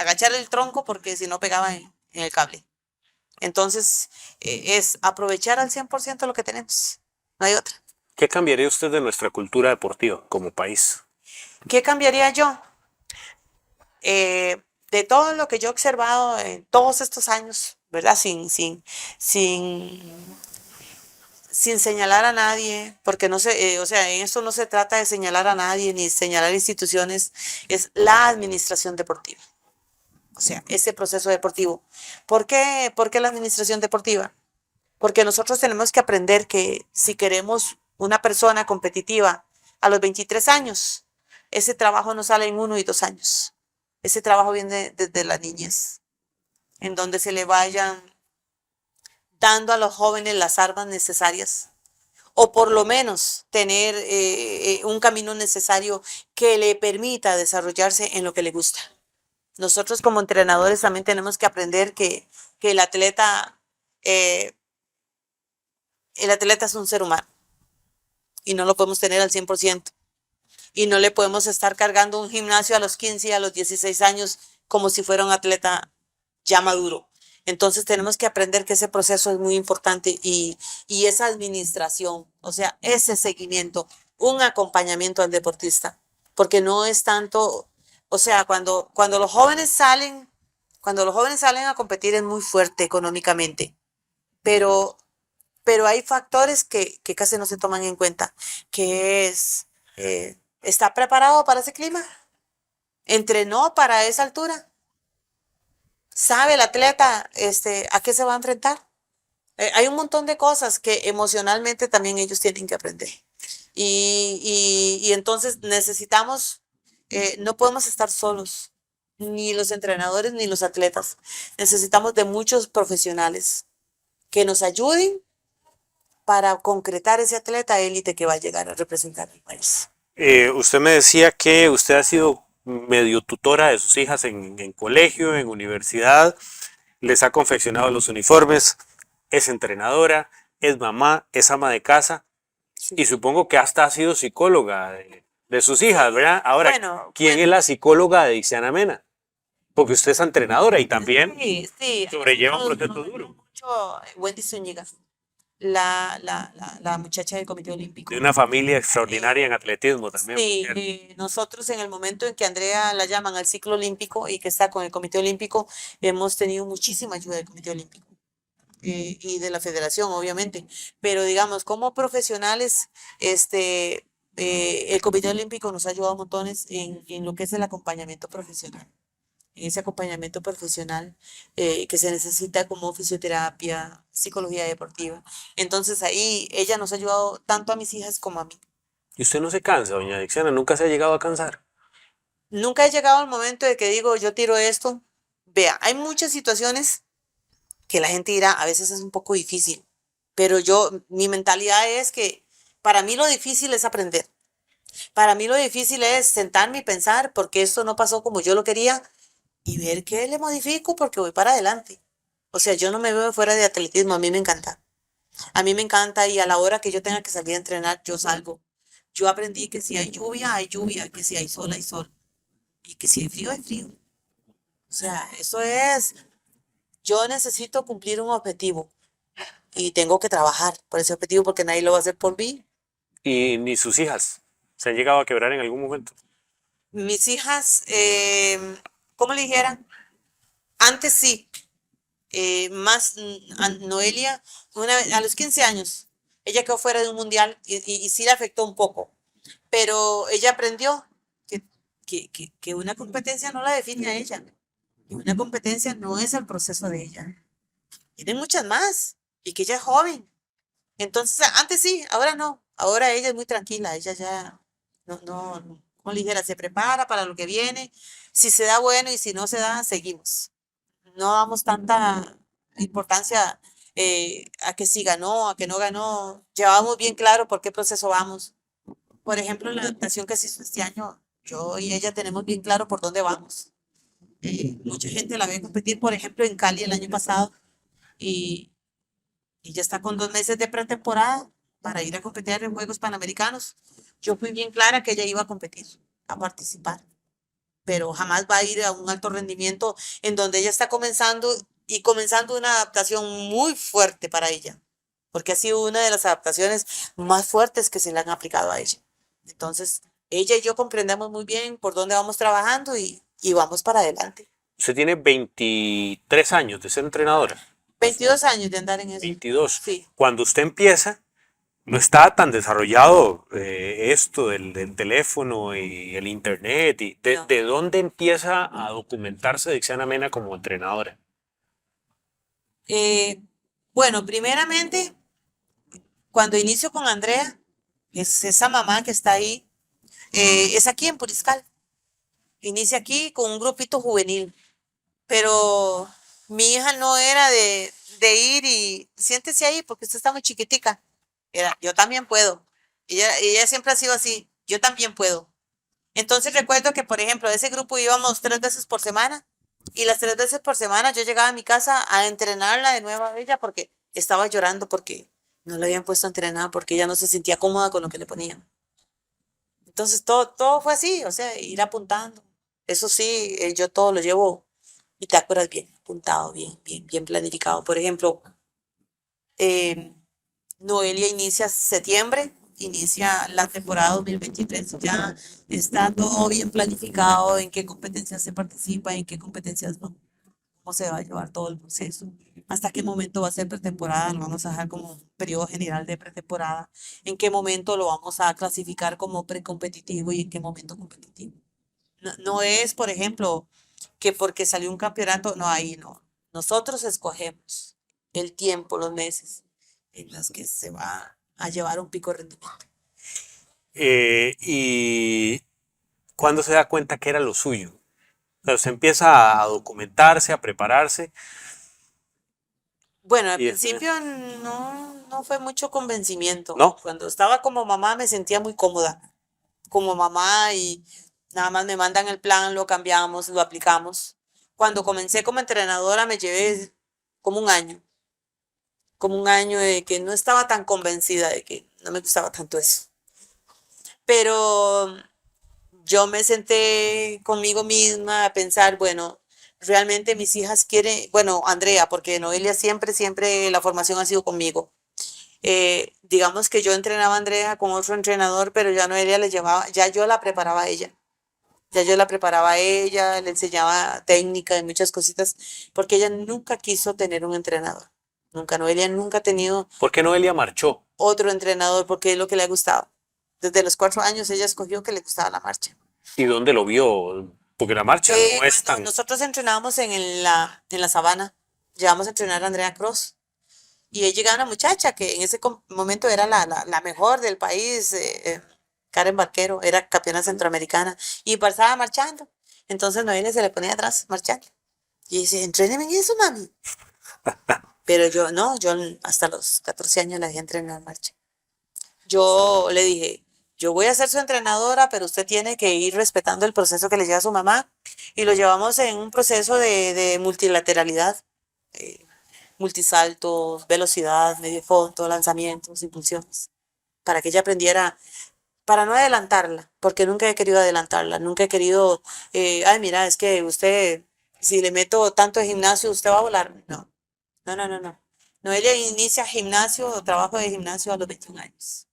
[SPEAKER 4] agachar el tronco porque si no pegaba en el cable. Entonces es aprovechar al 100% lo que tenemos, no hay otra.
[SPEAKER 1] ¿Qué cambiaría usted de nuestra cultura deportiva como país?
[SPEAKER 4] ¿Qué cambiaría yo? de todo lo que yo he observado en todos estos años, ¿verdad? Sin, sin señalar a nadie, porque no se, o sea, en esto no se trata de señalar a nadie ni señalar instituciones, es la administración deportiva. O sea, ese proceso deportivo. ¿Por qué? ¿Por qué la administración deportiva? Porque nosotros tenemos que aprender que si queremos una persona competitiva a los 23 años, ese trabajo no sale en 1 y 2 años. Ese trabajo viene desde la niñez, en donde se le vayan dando a los jóvenes las armas necesarias, o por lo menos tener un camino necesario que le permita desarrollarse en lo que le gusta. Nosotros como entrenadores también tenemos que aprender que eh, el atleta es un ser humano y no lo podemos tener al 100%. Y no le podemos estar cargando un gimnasio a los 15 y a los 16 años como si fuera un atleta ya maduro. Entonces tenemos que aprender que ese proceso es muy importante y esa administración, o sea, ese seguimiento, un acompañamiento al deportista, porque no es tanto, o sea, cuando los jóvenes salen a competir es muy fuerte económicamente, pero hay factores que casi no se toman en cuenta, que es, ¿está preparado para ese clima? ¿Entrenó para esa altura? ¿Sabe el atleta a qué se va a enfrentar? Hay un montón de cosas que emocionalmente también ellos tienen que aprender. Y entonces necesitamos, no podemos estar solos, ni los entrenadores ni los atletas. Necesitamos de muchos profesionales que nos ayuden para concretar ese atleta élite que va a llegar a representar al país.
[SPEAKER 1] Usted me decía que usted ha sido medio tutora de sus hijas en colegio, en universidad, les ha confeccionado los uniformes, es entrenadora, es mamá, es ama de casa y supongo que hasta ha sido psicóloga de sus hijas, ¿verdad? Ahora,
[SPEAKER 4] Bueno,
[SPEAKER 1] ¿quién es la psicóloga de Dixiana Mena? Porque usted es entrenadora y también
[SPEAKER 4] sí,
[SPEAKER 1] sobrelleva un
[SPEAKER 4] nos
[SPEAKER 1] proceso
[SPEAKER 4] ayudó
[SPEAKER 1] duro.
[SPEAKER 4] mucho Wendy Zúñiga, la muchacha del Comité Olímpico.
[SPEAKER 1] De una familia extraordinaria en atletismo también.
[SPEAKER 4] Sí,
[SPEAKER 1] por cierto.
[SPEAKER 4] nosotros en el momento en que Andrea la llaman al ciclo olímpico y que está con el Comité Olímpico, hemos tenido muchísima ayuda del Comité Olímpico y de la federación, obviamente. Pero digamos, como profesionales, el Comité Olímpico nos ha ayudado montones en lo que es el acompañamiento profesional. En ese acompañamiento profesional que se necesita como fisioterapia, psicología deportiva. Entonces ahí ella nos ha ayudado tanto a mis hijas como a mí.
[SPEAKER 1] ¿Y usted no se cansa, doña Dixiana? ¿Nunca se ha llegado a cansar?
[SPEAKER 4] Nunca he llegado al momento de que digo, yo tiro esto. Vea, hay muchas situaciones que la gente dirá, a veces es un poco difícil, pero mi mentalidad es que para mí lo difícil es aprender. Para mí lo difícil es sentarme y pensar por qué esto no pasó como yo lo quería y ver qué le modifico porque voy para adelante. O sea, yo no me veo fuera de atletismo, a mí me encanta. A mí me encanta y a la hora que yo tenga que salir a entrenar, yo salgo. Yo aprendí que si hay lluvia, que si hay sol, hay sol. Y que si hay frío, hay frío. O sea, eso es, yo necesito cumplir un objetivo y tengo que trabajar por ese objetivo porque nadie lo va a hacer por mí.
[SPEAKER 1] ¿Y ni sus hijas se han llegado a quebrar en algún momento?
[SPEAKER 4] Mis hijas, ¿cómo le dijera? Antes sí, más Noelia, a los 15 años, ella quedó fuera de un mundial y sí le afectó un poco, pero ella aprendió que una competencia no la define a ella, que una competencia no es el proceso de ella. Tiene muchas más y que ella es joven. Entonces, antes sí, ahora no. Ahora ella es muy tranquila, ella ya como le dijera, se prepara para lo que viene. Si se da bueno y si no se da, seguimos. No damos tanta importancia a que si ganó, a que no ganó. Llevamos bien claro por qué proceso vamos. Por ejemplo, la adaptación que se hizo este año, yo y ella tenemos bien claro por dónde vamos. Mucha gente la ve competir, por ejemplo, en Cali el año pasado y ya está con 2 meses de pretemporada para ir a competir en Juegos Panamericanos. Yo fui bien clara que ella iba a competir, a participar, pero jamás va a ir a un alto rendimiento en donde ella está comenzando y comenzando una adaptación muy fuerte para ella, porque ha sido una de las adaptaciones más fuertes que se le han aplicado a ella. Entonces, ella y yo comprendemos muy bien por dónde vamos trabajando y vamos para adelante.
[SPEAKER 1] Usted tiene 23 años de ser entrenadora.
[SPEAKER 4] 22 años de andar en eso.
[SPEAKER 1] 22.
[SPEAKER 4] Sí.
[SPEAKER 1] Cuando usted empieza, no está tan desarrollado esto del teléfono y el internet.
[SPEAKER 4] No.
[SPEAKER 1] ¿De dónde empieza a documentarse Dixiana Mena como entrenadora?
[SPEAKER 4] Bueno, primeramente, cuando inicio con Andrea, es esa mamá que está ahí, es aquí en Puriscal. Inicia aquí con un grupito juvenil, pero mi hija no era de ir y siéntese ahí porque usted está muy chiquitica. Era, yo también puedo. Ella siempre ha sido así, yo también puedo. Entonces recuerdo que, por ejemplo, a ese grupo íbamos 3 veces por semana y las 3 veces por semana yo llegaba a mi casa a entrenarla de nuevo a ella porque estaba llorando porque no la habían puesto a entrenar porque ella no se sentía cómoda con lo que le ponían. Entonces todo fue así, o sea, ir apuntando. Eso sí, yo todo lo llevo y te acuerdas bien, apuntado, bien planificado. Por ejemplo, eh, Noelia inicia septiembre, inicia la temporada 2023. Ya está todo bien planificado, en qué competencias se participa, en qué competencias no, cómo se va a llevar todo el proceso, hasta qué momento va a ser pretemporada, lo vamos a dejar como un periodo general de pretemporada, en qué momento lo vamos a clasificar como precompetitivo y en qué momento competitivo. No es, por ejemplo, que porque salió un campeonato, no, ahí no. Nosotros escogemos el tiempo, los meses en los que se va a llevar un pico de rendimiento.
[SPEAKER 1] ¿Y cuándo se da cuenta que era lo suyo? O sea, usted empieza a documentarse, a prepararse.
[SPEAKER 4] Bueno, al
[SPEAKER 1] Y después,
[SPEAKER 4] principio no fue mucho convencimiento.
[SPEAKER 1] ¿no?
[SPEAKER 4] Cuando estaba como mamá me sentía muy cómoda como mamá y nada más me mandan el plan, lo cambiamos, lo aplicamos. Cuando comencé como entrenadora me llevé como un año de que no estaba tan convencida de que no me gustaba tanto eso. Pero yo me senté conmigo misma a pensar, bueno, realmente mis hijas quieren, bueno, Andrea, porque Noelia siempre la formación ha sido conmigo. Digamos que yo entrenaba a Andrea con otro entrenador, pero ya Noelia le llevaba, ya yo la preparaba a ella. Ya yo la preparaba a ella, le enseñaba técnica y muchas cositas, porque ella nunca quiso tener un entrenador. Nunca, Noelia nunca ha tenido
[SPEAKER 1] ¿Por qué Noelia marchó?
[SPEAKER 4] otro entrenador porque es lo que le ha gustado. Desde los 4 años ella escogió que le gustaba la marcha.
[SPEAKER 1] ¿Y dónde lo vio? Porque la marcha no es
[SPEAKER 4] Cuando
[SPEAKER 1] tan...
[SPEAKER 4] nosotros entrenábamos en la sabana, llevamos a entrenar a Andrea Cross. Y ahí llegaba una muchacha que en ese momento era la mejor del país, Karen Barquero, era campeona centroamericana y pasaba marchando. Entonces Noelia se le ponía atrás marchando. Y dice, entréneme en eso, mami. Pero yo no, yo hasta los 14 años la dejé entrenar en marcha. Yo le dije, yo voy a ser su entrenadora, pero usted tiene que ir respetando el proceso que le lleva a su mamá. Y lo llevamos en un proceso de multilateralidad, eh, multisaltos, velocidad, medio fondo, lanzamientos, impulsiones, para que ella aprendiera, para no adelantarla, porque nunca he querido adelantarla, nunca he querido, ay, mira, es que usted, si le meto tanto de gimnasio, usted va a volar. No. No, ella inicia gimnasio, trabajo de gimnasio a los 21 años,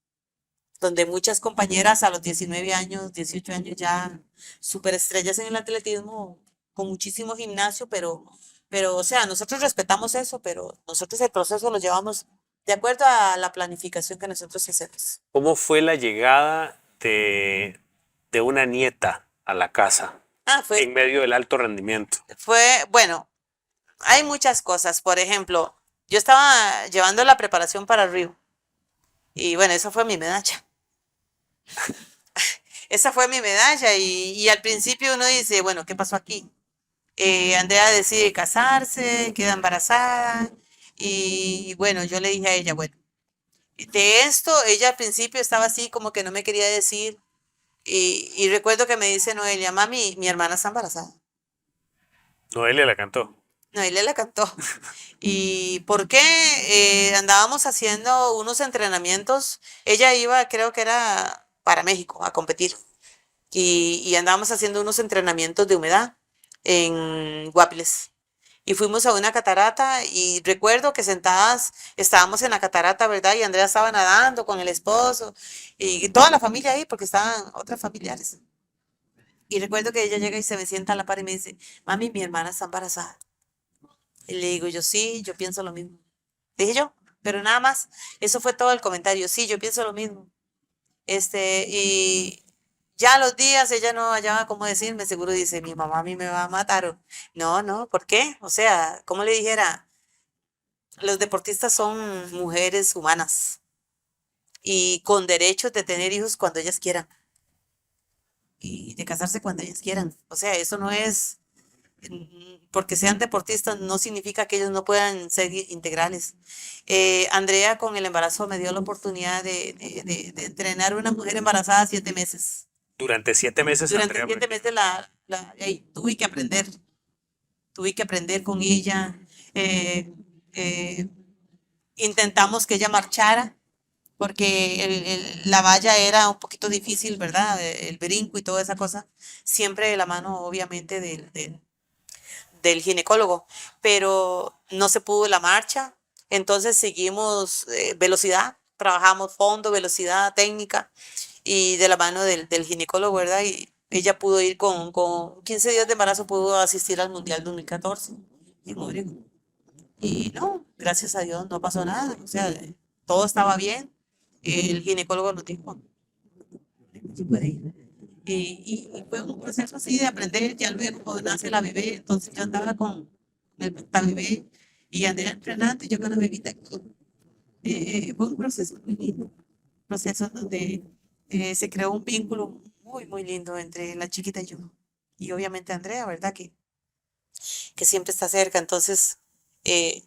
[SPEAKER 4] donde muchas compañeras a los 19 años, 18 años ya superestrellas en el atletismo, con muchísimo gimnasio, pero, o sea, nosotros respetamos eso, pero nosotros el proceso lo llevamos de acuerdo a la planificación que nosotros hacemos.
[SPEAKER 1] ¿Cómo fue la llegada de una nieta a la casa en medio del alto rendimiento?
[SPEAKER 4] Bueno, hay muchas cosas. Por ejemplo, yo estaba llevando la preparación para Río y bueno, esa fue mi medalla. Esa fue mi medalla y al principio uno dice, bueno, ¿qué pasó aquí? Andrea decide casarse, queda embarazada y bueno, yo le dije a ella, bueno, de esto ella al principio estaba así como que no me quería decir y recuerdo que me dice Noelia, mami, mi hermana está embarazada.
[SPEAKER 1] Noelia la cantó.
[SPEAKER 4] Noelia la cantó. ¿Y por qué? Andábamos haciendo unos entrenamientos, ella iba, creo que era para México, a competir y andábamos haciendo unos entrenamientos de humedad en Guapiles. Y fuimos a una catarata y recuerdo que sentadas estábamos en la catarata, ¿verdad? Y Andrea estaba nadando con el esposo y toda la familia ahí porque estaban otras familiares. Y recuerdo que ella llega y se me sienta a la par y me dice, mami, mi hermana está embarazada. Y le digo yo, sí, yo pienso lo mismo. Dije yo, pero nada más. Eso fue todo el comentario. Sí, yo pienso lo mismo. Y ya a los días ella no hallaba cómo decirme, seguro dice, mi mamá a mí me va a matar. No, no, ¿por qué? O sea, como le dijera, los deportistas son mujeres humanas y con derechos de tener hijos cuando ellas quieran y de casarse cuando ellas quieran. O sea, eso no es porque sean deportistas, no significa que ellos no puedan ser integrales. Andrea con el embarazo me dio la oportunidad de entrenar a una mujer embarazada 7 meses.
[SPEAKER 1] Durante 7 meses,
[SPEAKER 4] Durante
[SPEAKER 1] Andrea.
[SPEAKER 4] 7 meses tuve que aprender con ella. eh, eh, Intentamos que ella marchara porque la valla era un poquito difícil, ¿verdad? El brinco y toda esa cosa, siempre de la mano, obviamente, del ginecólogo, pero no se pudo la marcha, entonces seguimos velocidad, trabajamos fondo, velocidad, técnica, y de la mano del ginecólogo, ¿verdad? Y ella pudo ir con 15 días de embarazo, pudo asistir al Mundial 2014 en Oregon. Y no, gracias a Dios no pasó nada, o sea, todo estaba bien. El ginecólogo nos dijo, "Sí puede ir". Y fue un proceso así de aprender, ya luego cuando nace la bebé, entonces yo andaba con la bebé y andaba entrenando y yo con la bebita aquí. Fue un proceso muy lindo, proceso donde se creó un vínculo muy, muy lindo entre la chiquita y yo. Y obviamente Andrea, ¿verdad? Que siempre está cerca. Entonces,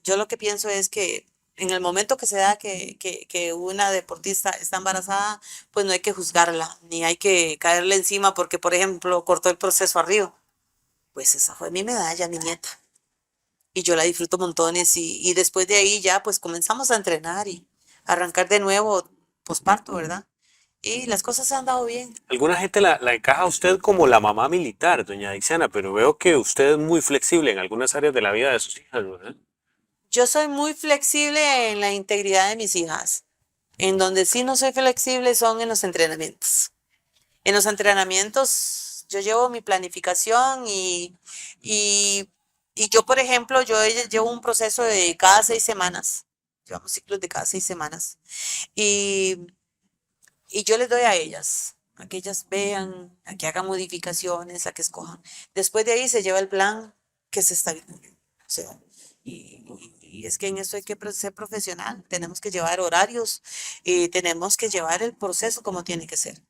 [SPEAKER 4] yo lo que pienso es que en el momento que se da que una deportista está embarazada, pues no hay que juzgarla, ni hay que caerle encima porque, por ejemplo, cortó el proceso arriba. Pues esa fue mi medalla, mi nieta. Y yo la disfruto montones y después de ahí ya pues comenzamos a entrenar y arrancar de nuevo posparto, ¿verdad? Y las cosas se han dado bien.
[SPEAKER 1] Alguna gente la encaja a usted como la mamá militar, doña Dixiana, pero veo que usted es muy flexible en algunas áreas de la vida de sus hijas, ¿verdad?
[SPEAKER 4] Yo soy muy flexible en la integridad de mis hijas. En donde sí no soy flexible son en los entrenamientos. En los entrenamientos yo llevo mi planificación y, y yo, por ejemplo, llevo un proceso de cada 6 semanas. Llevamos ciclos de cada 6 semanas. Y, y yo les doy a que ellas vean, a que hagan modificaciones, a que escojan. Después de ahí se lleva el plan que se está viendo. O sea, y es que en eso hay que ser profesional. Tenemos que llevar horarios y tenemos que llevar el proceso como tiene que ser.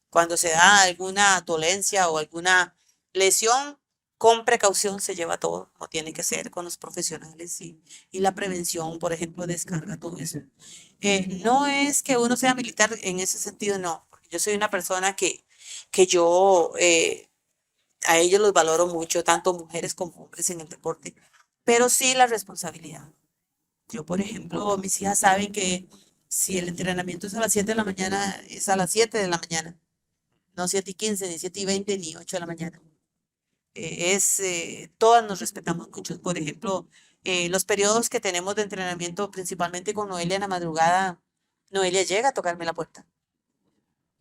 [SPEAKER 4] Cuando se da alguna dolencia o alguna lesión, con precaución se lleva todo como tiene que ser con los profesionales y la prevención, por ejemplo, descarga, todo eso. No es que uno sea militar en ese sentido, no, porque yo soy una persona que yo a ellos los valoro mucho, tanto mujeres como hombres en el deporte, pero sí la responsabilidad. Yo, por ejemplo, mis hijas saben que si el entrenamiento es a las 7 de la mañana, es a las 7 de la mañana, no 7:15, ni 7:20, ni 8 de la mañana. Todas nos respetamos mucho. Por ejemplo, los periodos que tenemos de entrenamiento, principalmente con Noelia en la madrugada, Noelia llega a tocarme la puerta.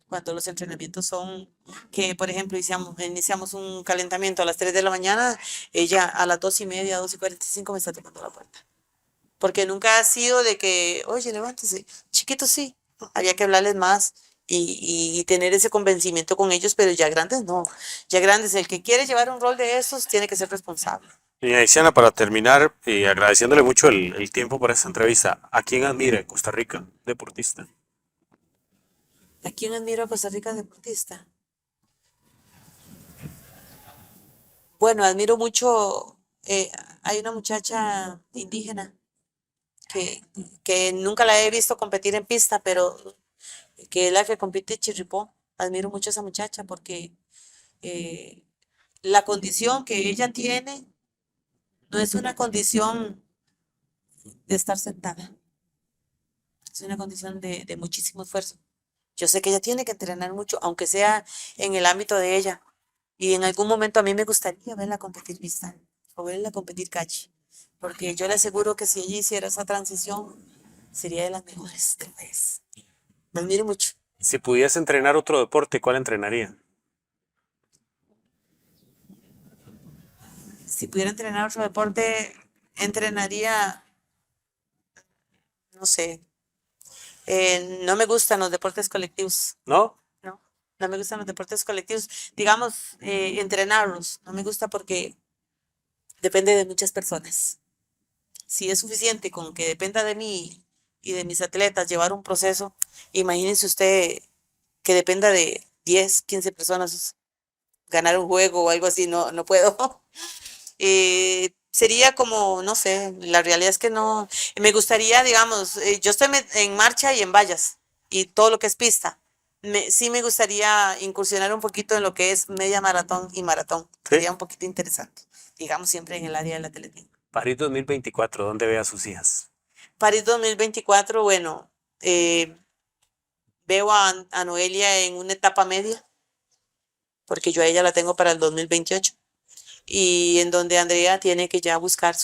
[SPEAKER 4] Cuando los entrenamientos son que, por ejemplo, iniciamos un calentamiento a las 3 de la mañana, ella a las 2:30, 2:45 me está tocando la puerta. Porque nunca ha sido de que, oye, levántese, chiquitos sí, había que hablarles más y tener ese convencimiento con ellos, pero ya grandes no, ya grandes, el que quiere llevar un rol de esos tiene que ser responsable.
[SPEAKER 1] Doña Dixiana, para terminar, agradeciéndole mucho el tiempo para esta entrevista, ¿a quién admira en Costa Rica, deportista?
[SPEAKER 4] ¿A quién admiro a Costa Rica deportista? Bueno, admiro mucho, hay una muchacha indígena que, que nunca la he visto competir en pista, pero que es la que compite en Chirripó. Admiro mucho a esa muchacha porque eh, la condición que ella tiene no es una condición de estar sentada, es una condición de muchísimo esfuerzo. Yo sé que ella tiene que entrenar mucho, aunque sea en el ámbito de ella. Y en algún momento a mí me gustaría verla competir pista o verla competir cachi, porque yo le aseguro que si ella hiciera esa transición, sería de las mejores del país. Me admiro mucho.
[SPEAKER 1] Si pudiese entrenar otro deporte, ¿cuál entrenaría?
[SPEAKER 4] si pudiera entrenar otro deporte, entrenaría, no sé, no me gustan los deportes colectivos.
[SPEAKER 1] ¿No?
[SPEAKER 4] No, no me gustan los deportes colectivos. Digamos, entrenarlos, no me gusta porque depende de muchas personas. Si es suficiente con que dependa de mí y de mis atletas llevar un proceso, imagínense usted que dependa de 10, 15 personas ganar un juego o algo así, no, no puedo. Sería como, no sé, la realidad es que no. Me gustaría, digamos, yo estoy en marcha y en vallas y todo lo que es pista. Sí me gustaría incursionar un poquito en lo que es media maratón y maratón.
[SPEAKER 1] Sí.
[SPEAKER 4] Sería un poquito interesante, digamos, siempre en el área del atletismo.
[SPEAKER 1] París 2024, ¿dónde ve a sus hijas?
[SPEAKER 4] París 2024, bueno, veo a Noelia en una etapa media, porque yo a ella la tengo para el 2028, y en donde Andrea tiene que ya buscar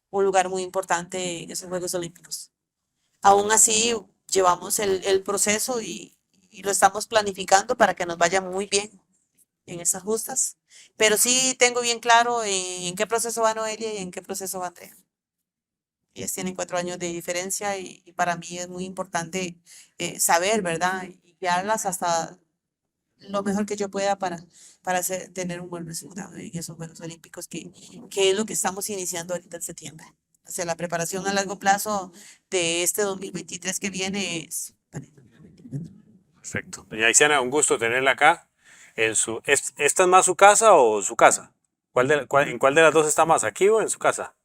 [SPEAKER 4] un lugar muy importante en esos Juegos Olímpicos. Aún así, llevamos el proceso y lo estamos planificando para que nos vaya muy bien en esas justas, pero sí tengo bien claro en qué proceso va Noelia y en qué proceso va Andrea. Ellas tienen 4 años de diferencia y para mí es muy importante saber, ¿verdad? Y guiarlas hasta lo mejor que yo pueda para tener un buen resultado en esos Juegos Olímpicos, que es lo que estamos iniciando ahorita en septiembre. O sea, la preparación a largo plazo de este 2023 que viene es...
[SPEAKER 1] Perfecto. Doña Aiciana, un gusto tenerla acá. ¿Esta es más su casa o su casa? ¿En cuál de las dos está más, aquí o en su casa?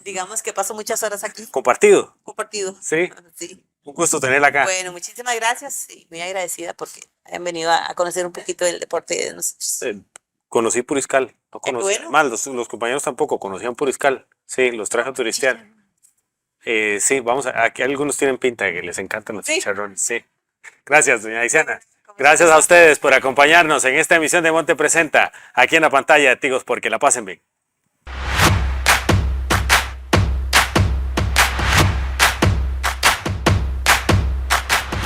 [SPEAKER 4] Digamos que paso muchas horas aquí
[SPEAKER 1] ¿Compartido?
[SPEAKER 4] compartido.
[SPEAKER 1] Sí.
[SPEAKER 4] Sí.
[SPEAKER 1] Un gusto tenerla acá.
[SPEAKER 4] Bueno, muchísimas gracias y muy agradecida porque hayan venido a conocer un poquito del deporte de nosotros.
[SPEAKER 1] Conocí Puriscal. No conocía.
[SPEAKER 4] Bueno.
[SPEAKER 1] Mal, los compañeros tampoco conocían Puriscal. Sí, los traje a turistear. Sí, aquí algunos tienen pinta de que les encantan los
[SPEAKER 4] Sí.
[SPEAKER 1] chicharrones. Sí. Gracias, doña Aiciana. Gracias a ustedes por acompañarnos en esta emisión de Monte Presenta, aquí en la pantalla de Tigos, porque la pasen bien.